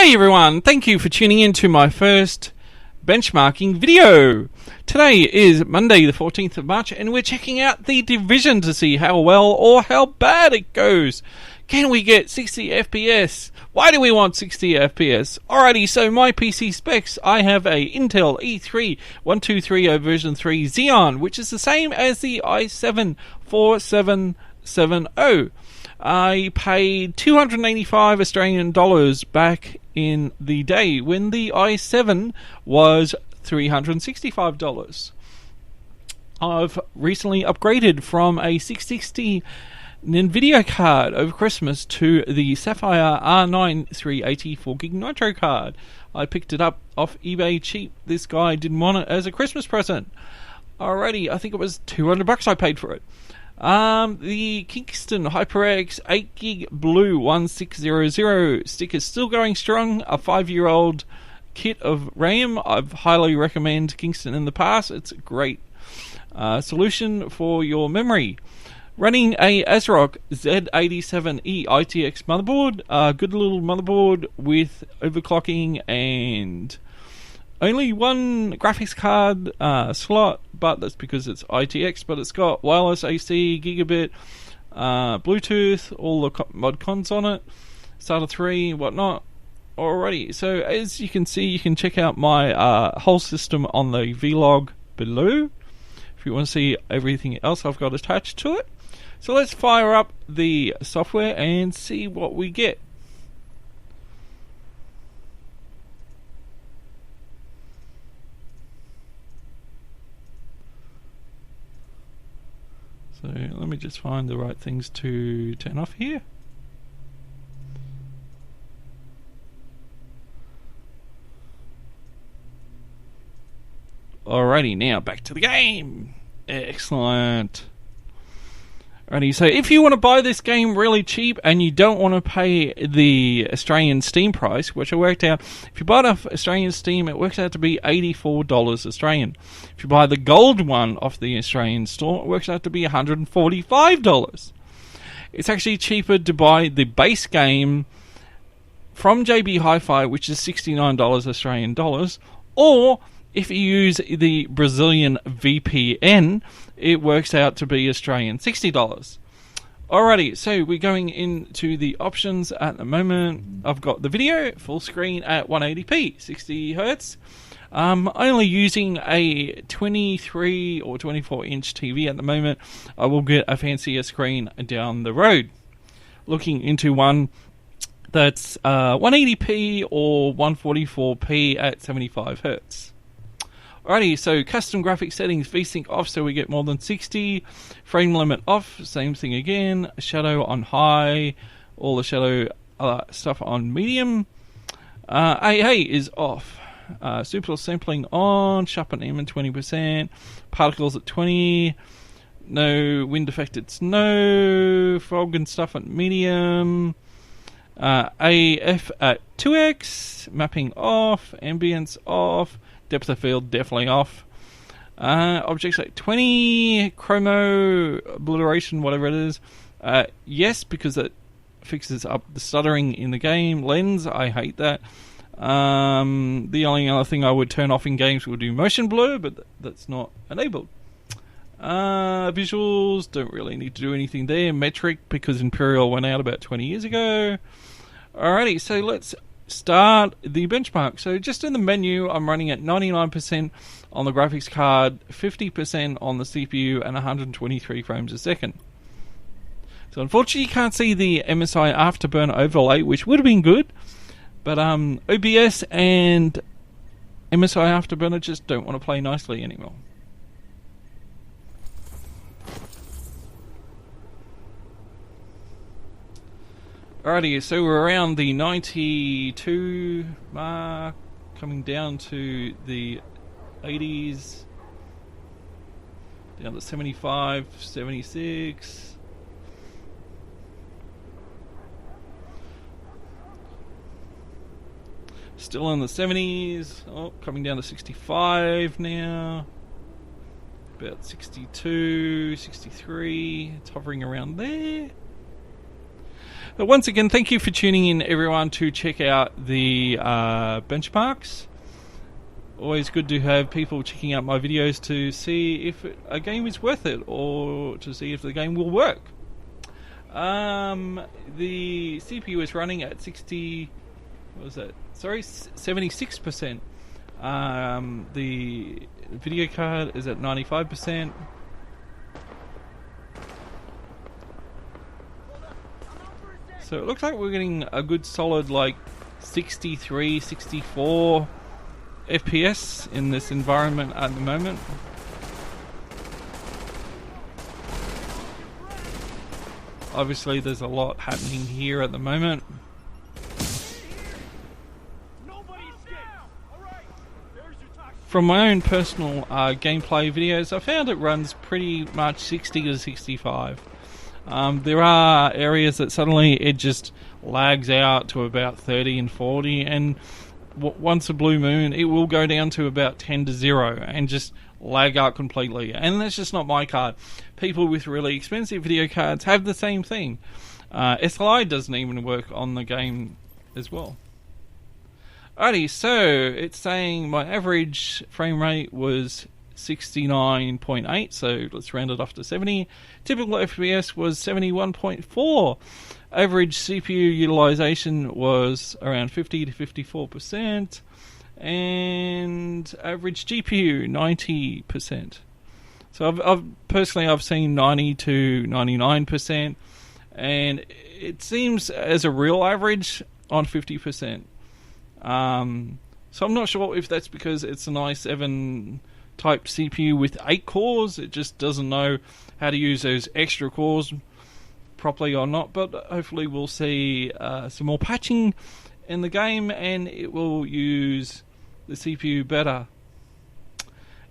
G'day everyone, thank you for tuning in to my first benchmarking video. Today is Monday the 14th of March and we're checking out the Division to see how well or how bad it goes. Can we get 60 FPS? Why do we want 60 FPS? Alrighty, so my PC specs, I have a Intel i3 1230 version 3 Xeon, which is the same as the i7 4770. I paid 285 Australian dollars back in the day when the i7 was $365. I've recently upgraded from a 660 NVIDIA card over Christmas to the Sapphire R9 380 4GB Nitro card. I picked it up off eBay cheap. This guy didn't want it as a Christmas present. Alrighty, I think it was $200 I paid for it. The Kingston HyperX 8GB Blue 1600 stick is still going strong. A 5-year-old kit of RAM. I've highly recommended Kingston in the past. It's a great solution for your memory. Running a ASRock Z87E ITX motherboard. A good little motherboard with overclocking and only one graphics card slot, but that's because it's ITX, but it's got wireless AC, gigabit, Bluetooth, all the mod cons on it, SATA 3, whatnot. Alrighty, so as you can see, you can check out my whole system on the vlog below if you want to see everything else I've got attached to it. So let's fire up the software and see what we get. So let me just find the right things to turn off here. Alrighty, now back to the game. Excellent. Alrighty, so if you want to buy this game really cheap and you don't want to pay the Australian Steam price, which I worked out, if you buy it off Australian Steam, it works out to be $84 Australian. If you buy the gold one off the Australian store, it works out to be $145. It's actually cheaper to buy the base game from JB Hi-Fi, which is $69 Australian dollars, or if you use the Brazilian VPN, it works out to be Australian $60. Alrighty, so we're going into the options at the moment. I've got the video full screen at 180p, 60 Hz. Only using a 23 or 24 inch TV at the moment. I will get a fancier screen down the road. Looking into one that's 180p or 144p at 75 Hz. Alrighty, so custom graphics settings, VSync off so we get more than 60, frame limit off, same thing again, shadow on high, all the shadow stuff on medium, AA is off, super sampling on, sharpen aim at 20%, particles at 20, no wind affected snow, fog and stuff at medium, AF at 2x, mapping off, ambience off, depth of field definitely off. Objects like 20, chromo, obliteration, whatever it is. Yes, because it fixes up the stuttering in the game. Lens, I hate that. The only other thing I would turn off in games would do motion blur, but that's not enabled. Visuals, don't really need to do anything there. Metric, because Imperial went out about 20 years ago. Alrighty, so let's start the benchmark. So just in the menu, I'm running at 99% on the graphics card, 50% on the CPU, and 123 frames a second. So unfortunately you can't see the MSI Afterburner overlay, which would have been good, but OBS and MSI Afterburner just don't want to play nicely anymore. Alrighty, so we're around the 92 mark, coming down to the 80s, down to 75, 76. Still in the 70s, coming down to 65 now, about 62, 63, it's hovering around there. But once again, thank you for tuning in, everyone, to check out the benchmarks. Always good to have people checking out my videos to see if a game is worth it, or to see if the game will work. The CPU is running at 76%. The video card is at 95%. So it looks like we're getting a good solid 63, 64 FPS in this environment at the moment. Obviously there's a lot happening here at the moment. From my own personal gameplay videos, I found it runs pretty much 60 to 65. There are areas that suddenly it just lags out to about 30 and 40, and once a blue moon it will go down to about 10 to 0 and just lag out completely. And that's just not my card. People with really expensive video cards have the same thing. SLI doesn't even work on the game as well. Alrighty, so it's saying my average frame rate was 69.8, so let's round it off to 70. Typical FPS was 71.4. Average CPU utilization was around 50 to 54%, and average GPU 90%. So I've seen 90 to 99%, and it seems as a real average on 50%. So I'm not sure if that's because it's an i7 type CPU with 8 cores. It just doesn't know how to use those extra cores properly or not, but hopefully we'll see some more patching in the game and it will use the CPU better.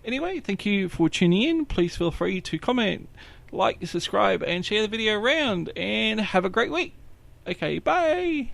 Anyway, thank you for tuning in. Please feel free to comment, like, subscribe and share the video around, and have a great week. Okay, bye.